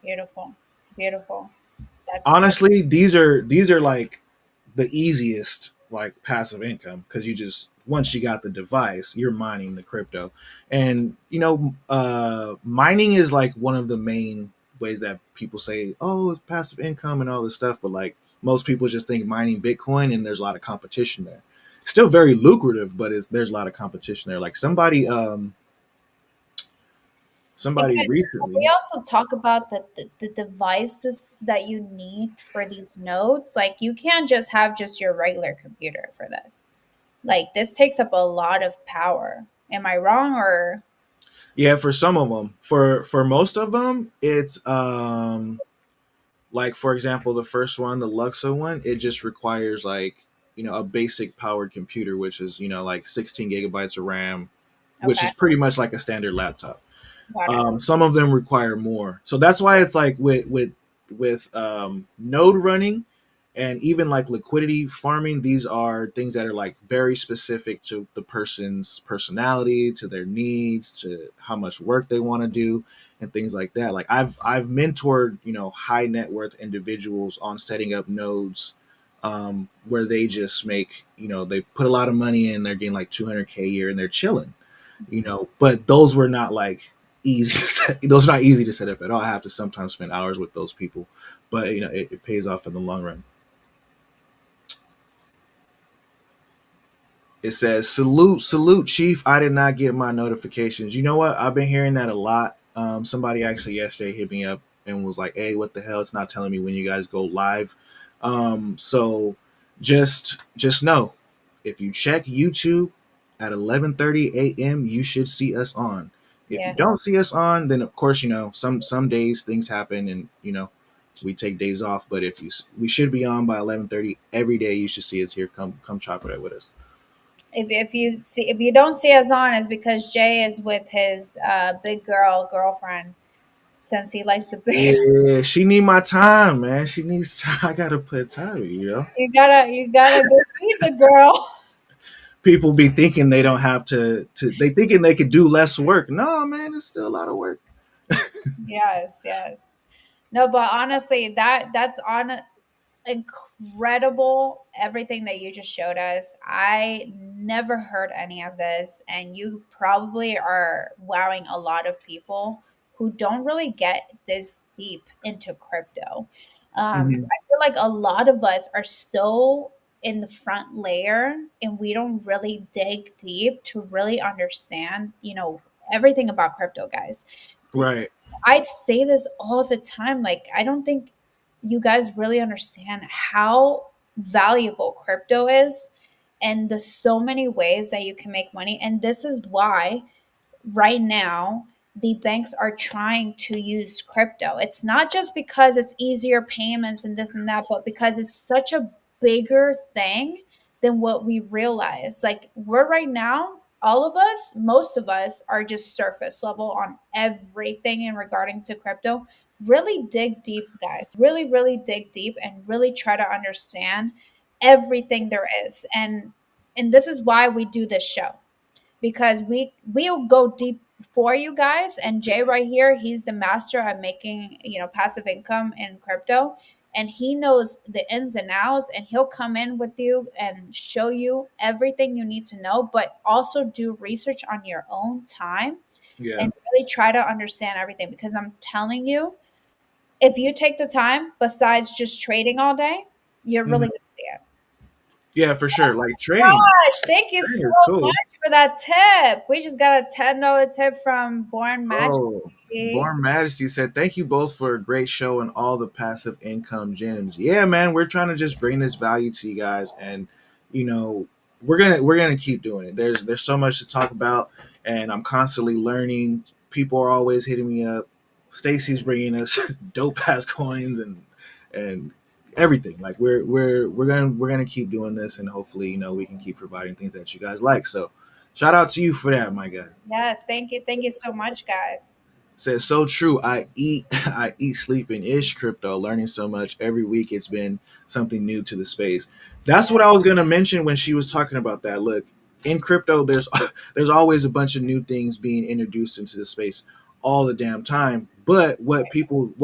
Beautiful. Beautiful. That's Honestly, these are like the easiest like passive income because you just once you got the device, you're mining the crypto, and mining is like one of the main ways that people say, oh, it's passive income and all this stuff, but like most people just think mining Bitcoin, and there's a lot of competition there. Still very lucrative, but there's a lot of competition there. Like And somebody can we recently. also talk about the devices that you need for these nodes? Like you can't just have just your regular computer for this. Like this takes up a lot of power. Am I wrong or Yeah, for some of them, for most of them, it's like for example, the first one, the Luxa one, it just requires like a basic powered computer, which is like 16 gigabytes of RAM, which okay, is pretty much like a standard laptop. got it. Some of them require more, so that's why it's like with node running and even like liquidity farming. These are things that are like very specific to the person's personality, to their needs, to how much work they want to do, and things like that. Like I've mentored high net worth individuals on setting up nodes where they just make they put a lot of money in, they're getting like 200K a year and they're chilling, but those were not like easy to set, those are not easy to set up at all. I have to sometimes spend hours with those people, but it pays off in the long run. It says salute, salute, chief. I did not get my notifications. You know what? I've been hearing that a lot. Somebody actually yesterday hit me up and was like, "Hey, what the hell? It's not telling me when you guys go live." So just know, if you check YouTube at 11:30 a.m., you should see us on. If you Yeah. don't see us on, then of course some days things happen, and we take days off. But we should be on by 11:30 every day. You should see us here. Come chop it up with us. If you don't see us on, it's because Jay is with his big girlfriend since he likes to be. Yeah, she need my time, man. She needs. I gotta put time. You gotta go feed the girl. People be thinking they don't have to. They thinking they could do less work. No, man, it's still a lot of work. Yes, yes. No, but honestly, that's on incredible everything that you just showed us. I never heard any of this, and you probably are wowing a lot of people who don't really get this deep into crypto. Mhm. I feel like a lot of us are so in the front layer and we don't really dig deep to really understand, everything about crypto, guys. Right. I say this all the time. Like, I don't think you guys really understand how valuable crypto is and the so many ways that you can make money. And this is why right now the banks are trying to use crypto. It's not just because it's easier payments and this and that, but because it's such a bigger thing than what we realize. Like we're right now, all of us, most of us are just surface level on everything in regarding to crypto. Really dig deep, guys. Really, really dig deep and really try to understand everything there is. And And this is why we do this show, because we'll go deep for you guys. And Jay right here, he's the master at making, passive income in crypto, and he knows the ins and outs, and he'll come in with you and show you everything you need to know, but also do research on your own time Yeah. and really try to understand everything, because I'm telling you, if you take the time besides just trading all day, you're really Mhm. going to see it. Yeah, for sure. Like trading, Gosh, thank you so trading is cool. much for that tip. We just got a $10 tip from Born Oh, Majesty. Born Majesty said, "Thank you both for a great show and all the passive income gems." Yeah, man, we're trying to just bring this value to you guys, and you know, we're gonna keep doing it. There's so much to talk about, and I'm constantly learning. People are always hitting me up. Stacy's bringing us dope ass coins and everything. Like we're gonna keep doing this, and hopefully, we can keep providing things that you guys like. So, shout out to you for that, my guy. Yes, thank you. Thank you so much, guys. Says so true. I eat, I eat, sleep, and ish crypto. Learning so much every week. It's been something new to the space. That's Yeah, what I was gonna mention when she was talking about that. Look, in crypto, there's there's always a bunch of new things being introduced into the space all the damn time. But what people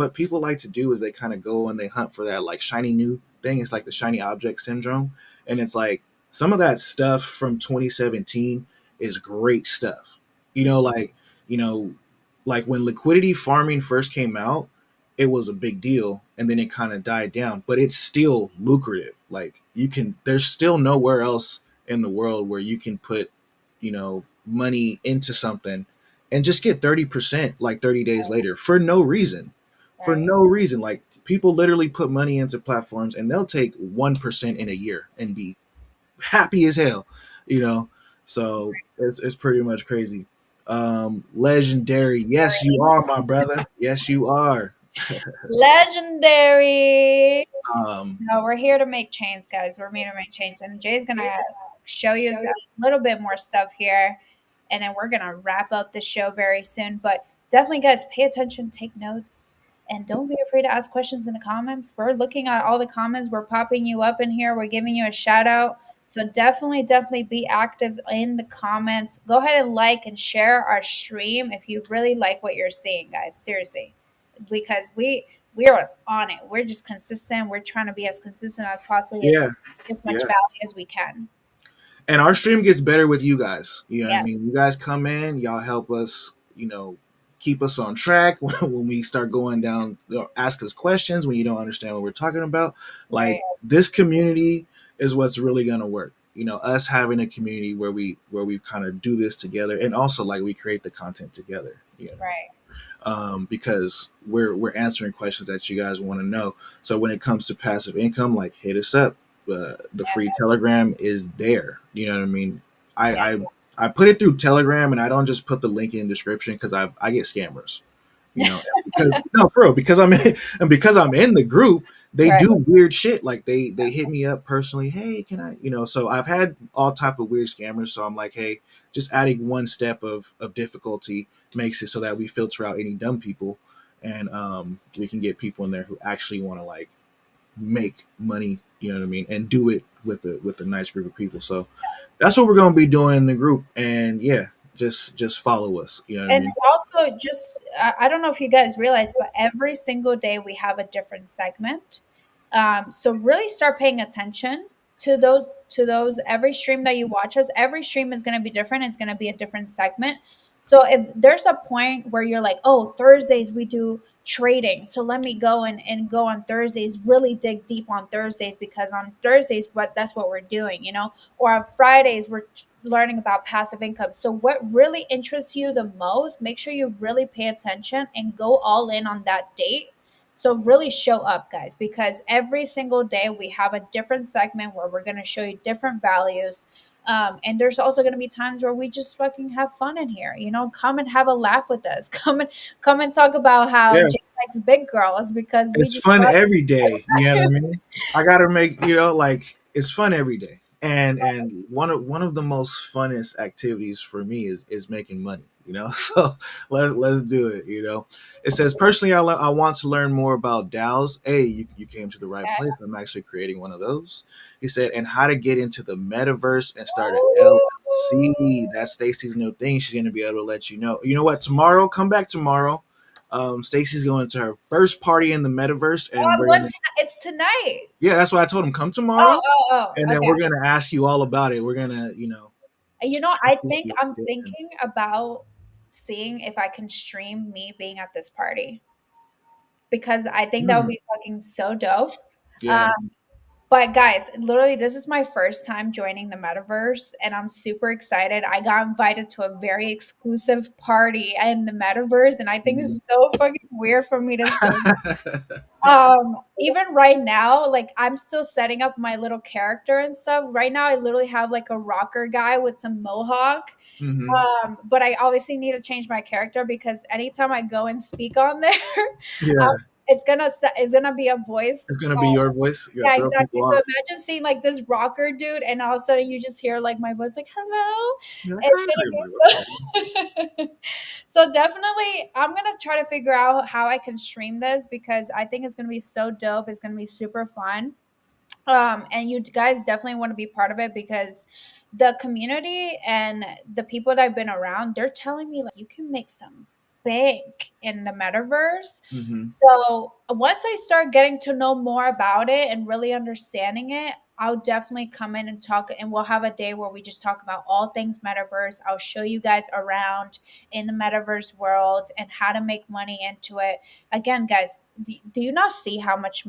like to do is they kind of go and they hunt for that like shiny new thing. It's like the shiny object syndrome, and it's like some of that stuff from 2017 is great stuff. Like you know like when liquidity farming first came out, it was a big deal and then it kind of died down, but it's still lucrative. Like there's still nowhere else in the world where you can put, money into something and just get 30% like 30 days later for no reason. For right. no reason. Like people literally put money into platforms and they'll take 1% in a year and be happy as hell, you know. So it's pretty much crazy. Legendary, yes, you are, my brother. Yes, you are. Legendary. Um, No, we're here to make change, guys. We're here to make change. And Jay's going to show you a little bit more stuff here. And then we're going to wrap up the show very soon. But definitely, guys, pay attention, take notes, and don't be afraid to ask questions in the comments. We're looking at all the comments. We're popping you up in here. We're giving you a shout out. So definitely be active in the comments. Go ahead and like and share our stream if you really like what you're seeing, guys. Seriously, because we're on it. We're just consistent. We're trying to be as consistent as possible and yeah, as much yeah. value as we can. And our stream gets better with you guys. You know what I Yes, mean? You guys come in, y'all help us, keep us on track when we start going down, ask us questions when you don't understand what we're talking about. right, Like this community is what's really gonna work. Us having a community where we kind of do this together, and also like we create the content together. right. Because we're answering questions that you guys want to know. So when it comes to passive income, like hit us up. The free Telegram is there. You know what I mean? I Yeah, I, I put it through Telegram, and I don't just put the link in the description because I get scammers. Because no, for real, because I'm in, and because I'm in the group, they right. do weird shit. Like they hit me up personally. Hey, can I? So I've had all type of weird scammers. So I'm like, hey, just adding one step of difficulty makes it so that we filter out any dumb people, and we can get people in there who actually want to like make money. You know what I mean, and do it with a nice group of people. So that's what we're gonna be doing in the group. And yeah, just follow us. You know what I And mean? also, just I don't know if you guys realize, but every single day we have a different segment. So really start paying attention to those. Every stream that you watch us, every stream is going to be different. It's going to be a different segment. So if there's a point where you're like, oh, Thursdays we do trading, so let me go and go on Thursdays, really dig deep on Thursdays, because on Thursdays that's what we're doing, or on Fridays we're learning about passive income. So what really interests you the most, make sure you really pay attention and go all in on that date. So really show up, guys, because every single day we have a different segment where we're going to show you different values. And there's also going to be times where we just fucking have fun in here. Come and have a laugh with us. Come and talk about how Yeah. Jay likes big girls, because we It's just fun love. every day. You know what I mean? I gotta make, like it's fun every day. And one of the most funnest activities for me is making money, you know. So let's do it, you know. It says personally I want to learn more about DAOs. Hey, you came to the right place. I'm actually creating one of those. He said, and how to get into the metaverse and start an LLC. That's Stacy's new thing. She's gonna be able to let you know. You know what, tomorrow, come back tomorrow. Stacy's going to her first party in the metaverse, and we're What? gonna, It's tonight. yeah, that's why I told him come Oh, tomorrow, oh, and oh. then Okay. we're gonna ask you all about it. We're gonna, you know, You know, I see think what I'm you did. thinking about seeing if I can stream me being at this party because I think that would Hmm. be fucking so dope. Yeah. Um, but guys, literally, this is my first time joining the metaverse, and I'm super excited. I got invited to a very exclusive party in the metaverse, and I think this Mhm. is so fucking weird for me to say. Even right now, like I'm still setting up my little character and stuff. Right now, I literally have like a rocker guy with some mohawk. Hmm. But I obviously need to change my character because anytime I go and speak on there, um, Yeah, it's gonna be a voice. it's gonna be your voice. You gotta Yeah, throw exactly. people So off. imagine seeing like this rocker dude, and all of a sudden you just hear like my voice, like "Hello." You're like, It's hi, everybody, what's up? gonna be so definitely. I'm gonna try to figure out how I can stream this because I think it's gonna be so dope. It's gonna be super fun. And you guys definitely want to be part of it because the community and the people that I've been around, they're telling me like you can make some bank in the metaverse. Hmm. So once I start getting to know more about it and really understanding it, I'll definitely come in and talk, and we'll have a day where we just talk about all things metaverse. I'll show you guys around in the metaverse world and how to make money into it. Again, guys, do you not see how much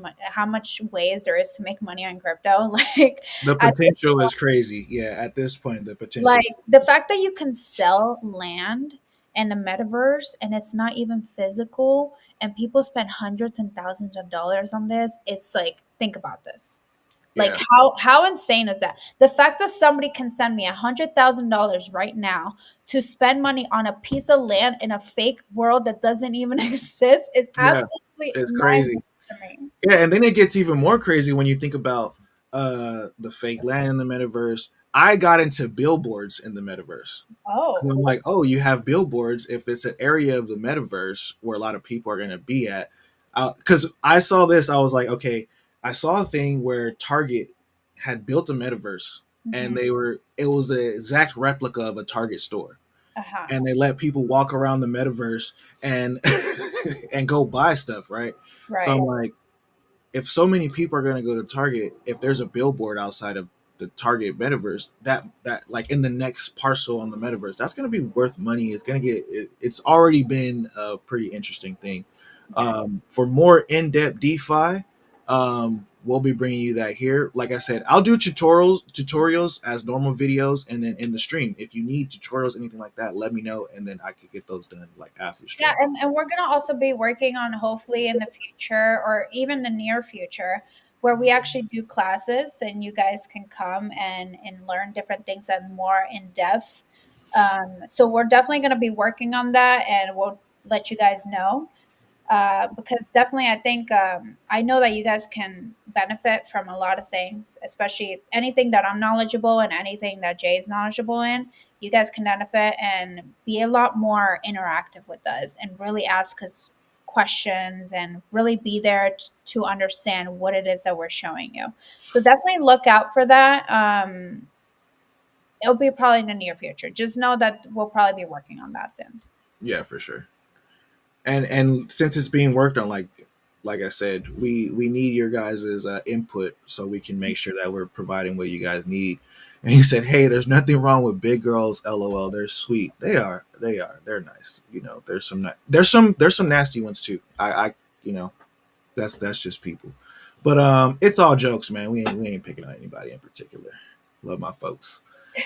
ways there is to make money on crypto? Like The at this potential is crazy. Yeah, at this point, the potential. like the fact that you can sell land in the metaverse and it's not even physical and people spend hundreds and thousands of dollars on this, it's like think about this. Like Yeah, how insane is that? The fact that somebody can send me $100,000 right now to spend money on a piece of land in a fake world that doesn't even exist is yeah, absolutely it's mind crazy. blowing to me. Yeah, and then it gets even more crazy when you think about the fake land in the metaverse. I got into billboards in the metaverse. 'Cause Oh, I'm like, oh, you have billboards. If it's an area of the metaverse where a lot of people are going to be at, because I saw this, I was like, okay, I saw a thing where Target had built a metaverse, and mhm. it was an exact replica of a Target store, Uh-huh. and they let people walk around the metaverse and and go buy stuff, right? So Right. I'm like, if so many people are going to go to Target, if there's a billboard outside of the Target metaverse, that like in the next parcel on the metaverse, that's going to be worth money. It's going to it's already been a pretty interesting thing. Yes. For more in-depth DeFi, we'll be bringing you that here. Like I said, I'll do tutorials as normal videos, and then in the stream, if you need tutorials, anything like that, let me know, and then I could get those done like after the Yeah, stream. and we're gonna also be working on hopefully in the future or even the near future where we actually do classes and you guys can come and learn different things and more in depth. So we're definitely gonna be working on that and we'll let you guys know. Because definitely I think I know that you guys can benefit from a lot of things, especially anything that I'm knowledgeable and anything that Jay's knowledgeable in. You guys can benefit and be a lot more interactive with us and really ask us questions and really be there to understand what it is that we're showing you. So definitely look out for that. It'll be probably in the near future. Just know that we'll probably be working on that soon. Yeah, for sure. And since it's being worked on, like I said, we need your guys' input so we can make sure that we're providing what you guys need. And he said, hey, there's nothing wrong with big girls, lol, they're sweet. They're nice. You know, there's some nasty ones too. I you know, that's just people. But it's all jokes, man. We ain't picking on anybody in particular. Love my folks.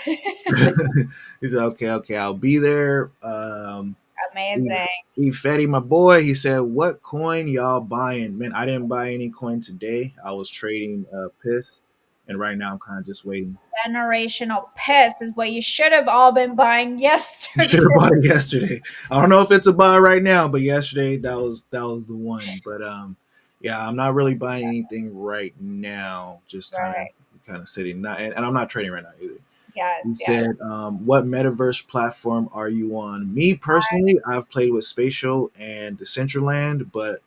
He said, okay, I'll be there. E Amazing. Fetty, my boy, he said, what coin y'all buying? Man, I didn't buy any coin today. I was trading piss, and right now I'm kind of just waiting. Generational piss is what you should have all been buying yesterday. Should have bought it yesterday. I don't know if it's a buy right now, but yesterday that was the one. But yeah, I'm not really buying anything right now. Just kind of Right. kind of sitting. Not, and I'm not trading right now either. He Yes, yes. said, "What metaverse platform are you on?" Me personally, I've played with Spatial and Decentraland, but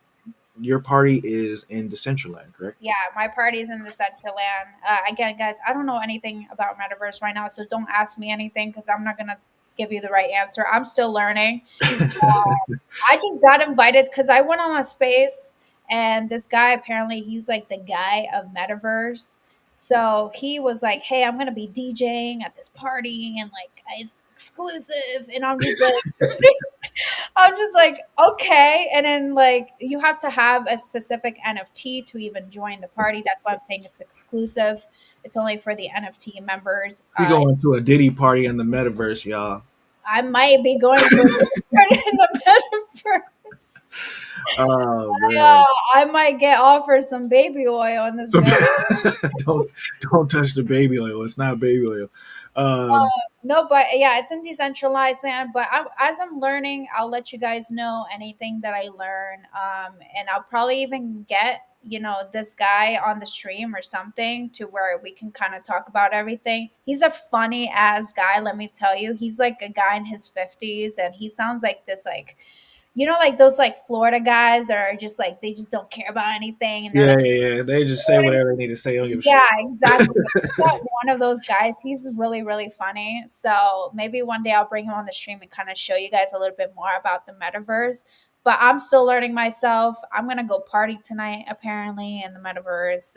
your party is in Decentraland, correct? Yeah, my party's in the Decentraland. Again, guys, I don't know anything about Metaverse right now, so don't ask me anything because I'm not gonna give you the right answer. I'm still learning. I just got invited because I went on a space, and this guy apparently he's like the guy of Metaverse. So he was like, "Hey, I'm gonna be DJing at this party, and like it's exclusive." And I'm just like, okay. And then like you have to have a specific NFT to even join the party. That's why I'm saying it's exclusive. It's only for the NFT members. We going to a Diddy party in the metaverse, y'all. I might be going to a party in the metaverse. Oh Uh, man. I might get offered some baby oil in this So man. don't don't touch the baby oil. It's not baby oil. Um, No, but yeah, it's in decentralized land. But as I'm learning, I'll let you guys know anything that I learn. And I'll probably even get this guy on the stream or something to where we can kind of talk about everything. He's a funny ass guy, let me tell you. He's like a guy in his 50s, and he sounds like this like like those like Florida guys that are just like they just don't care about anything, and they're yeah, like, yeah, yeah. They just say whatever they need to say. Don't give a yeah, shit. exactly. He's not one of those guys. He's really, really funny. So maybe one day I'll bring him on the stream and kind of show you guys a little bit more about the metaverse. But I'm still learning myself. I'm gonna go party tonight, apparently, in the metaverse.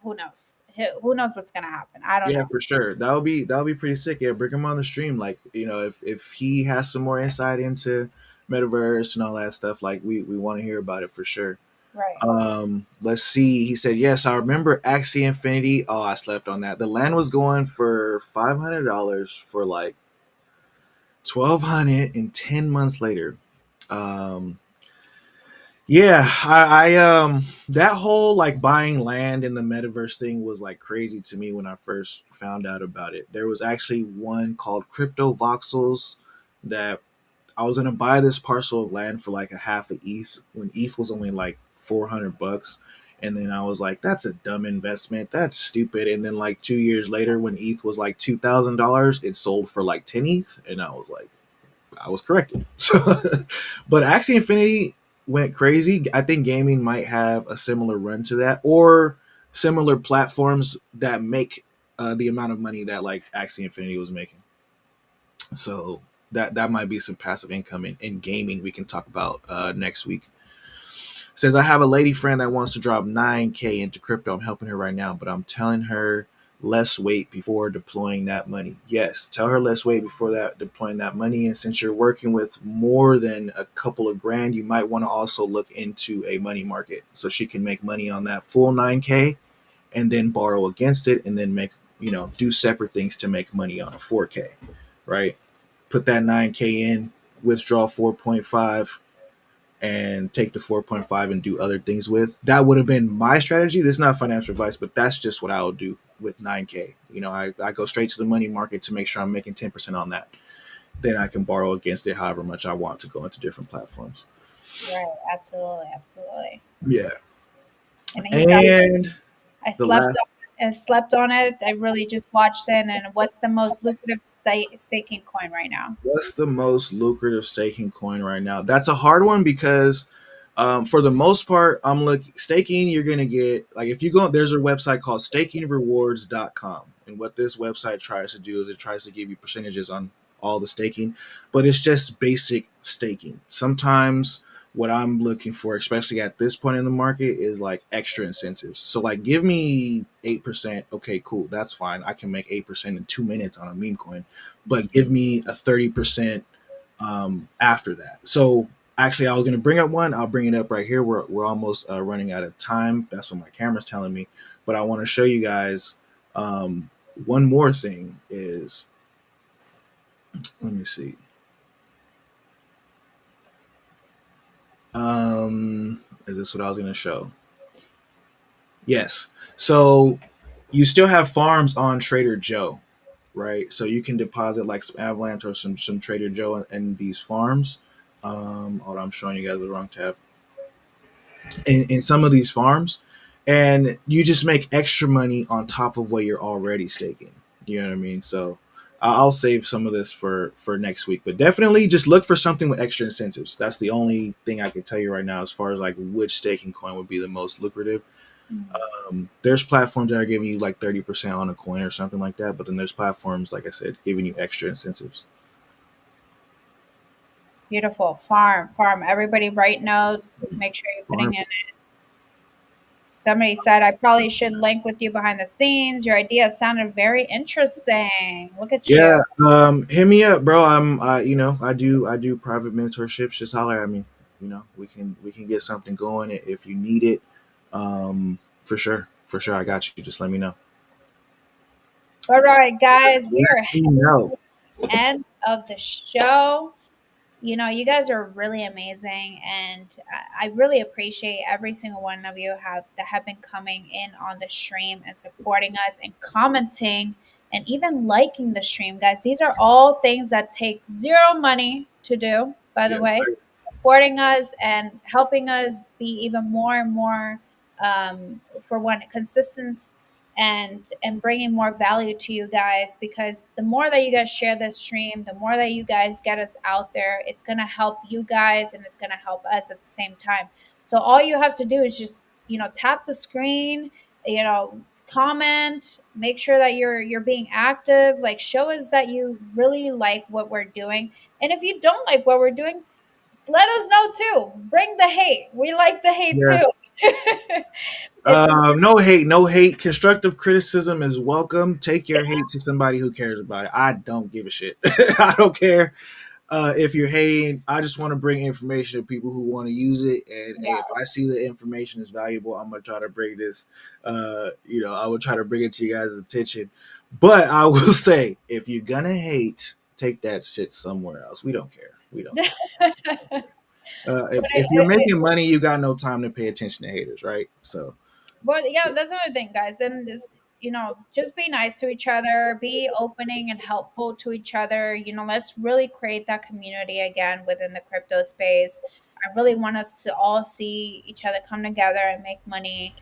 Who knows? Who knows what's gonna happen? I don't Yeah, know. for sure. That would be pretty sick. Yeah, bring him on the stream. Like, if he has some more insight into metaverse and all that stuff, like we want to hear about it for sure. Right. Let's see. He said, yes, I remember Axie Infinity. Oh, I slept on that. The land was going for $500 for like 1,200 and 10 months later. Um, yeah, that whole like buying land in the metaverse thing was like crazy to me when I first found out about it. There was actually one called Crypto Voxels that I was gonna buy this parcel of land for like a half of ETH when ETH was only like $400, and then I was like, "That's a dumb investment. That's stupid." And then like 2 years later, when ETH was like $2,000, it sold for like 10 ETH, and I was like, I was corrected. So, but Axie Infinity went crazy. I think gaming might have a similar run to that, or similar platforms that make the amount of money that like Axie Infinity was making. So that might be some passive income in gaming we can talk about next week. Says, I have a lady friend that wants to drop 9K into crypto. I'm helping her right now, but I'm telling her let's wait before deploying that money. Yes, tell her let's wait before that deploying that money. And since you're working with more than a couple of grand, you might want to also look into a money market so she can make money on that full 9K and then borrow against it and then make, do separate things to make money on a 4K, right? Put that 9K in, withdraw 4.5, and take the 4.5 and do other things with. That would have been my strategy. This is not financial advice, but that's just what I would do with 9K. I go straight to the money market to make sure I'm making 10% on that. Then I can borrow against it however much I want to go into different platforms. Right. Absolutely. Absolutely. Yeah. And he's got. And I the slept last, and slept on it. I really just watched it. And what's the most lucrative staking coin right now? what's the most lucrative staking coin right now? That's a hard one because for the most part, I'm looking staking. You're gonna get like if you go, there's a website called stakingrewards.com, and what this website tries to do is it tries to give you percentages on all the staking, but it's just basic staking. Sometimes what I'm looking for, especially at this point in the market, is like extra incentives. So like, give me 8%. Okay, cool, that's fine. I can make 8% in 2 minutes on a meme coin, but give me a 30% after that. So actually, I was going to bring up one. I'll bring it up right here. We're almost running out of time. That's what my camera's telling me. But I want to show you guys one more thing. Is let me see. Is this what I was going to show? Yes. So you still have farms on Trader Joe, right? So you can deposit like some Avalanche or some Trader Joe in these farms. Hold on, I'm showing you guys the wrong tab. In some of these farms, and you just make extra money on top of what you're already staking. You know what I mean? So I'll save some of this for next week, but definitely just look for something with extra incentives. That's the only thing I can tell you right now as far as like which staking coin would be the most lucrative. Mm. There's platforms that are giving you like 30% on a coin or something like that, but then there's platforms, like I said, giving you extra incentives. Beautiful. Farm. Everybody write notes. Make sure you're putting Farm. in. Somebody said I probably should link with you behind the scenes. Your idea sounded very interesting. Look at you. Yeah, hit me up, bro. You know, I do private mentorships. Just holler at me. You know, we can get something going if you need it. For sure. I got you. Just let me know. All right, guys, we Let are me heading know. to the end of the show. You know, you guys are really amazing, and I really appreciate every single one of you have been coming in on the stream and supporting us and commenting and even liking the stream, guys. These are all things that take zero money to do, by the Yes, way. sir. Supporting us and helping us be even more and more, for one, consistent and bringing more value to you guys, because the more that you guys share this stream, the more that you guys get us out there, it's going to help you guys and it's going to help us at the same time. So all you have to do is just, tap the screen, comment, make sure that you're being active, like show us that you really like what we're doing. And if you don't like what we're doing, let us know too. Bring the hate. We like the hate Yeah. too. It's No hate, no hate. Constructive criticism is welcome. Take your hate to somebody who cares about it. I don't give a shit. I don't care if you're hating. I just want to bring information to people who want to use it. And hey, if I see the information is valuable, I'm gonna try to bring this. I will try to bring it to you guys' attention. But I will say, if you're gonna hate, take that shit somewhere else. We don't care. We don't care. If you're making money, you got no time to pay attention to haters, right? So Well, yeah, that's another thing, guys. And this, just be nice to each other, be opening and helpful to each other. Let's really create that community again within the crypto space. I really want us to all see each other come together and make money.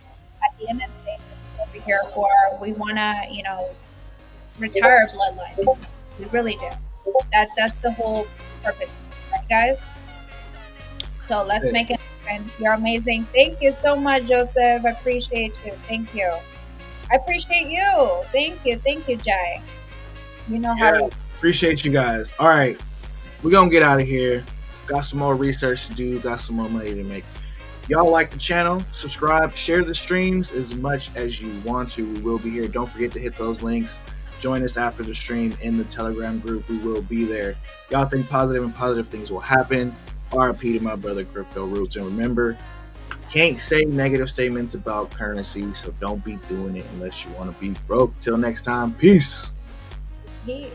At the end of the day, that's what we're here for. We want to, retire our bloodline. We really do. That's the whole purpose, right, guys? So let's make it happen. You're amazing. Thank you so much, Joseph. I appreciate you. Thank you. I appreciate you. Thank you. Thank you, Jay. You know how yeah, to. appreciate you guys. All right, we're gonna get out of here. Got some more research to do. Got some more money to make. Y'all like the channel, subscribe, share the streams as much as you want to. We will be here. Don't forget to hit those links. Join us after the stream in the Telegram group. We will be there. Y'all think positive and positive things will happen. RIP to my brother Crypto Roots. And remember, can't say negative statements about currency, so don't be doing it unless you want to be broke. Till next time, peace. He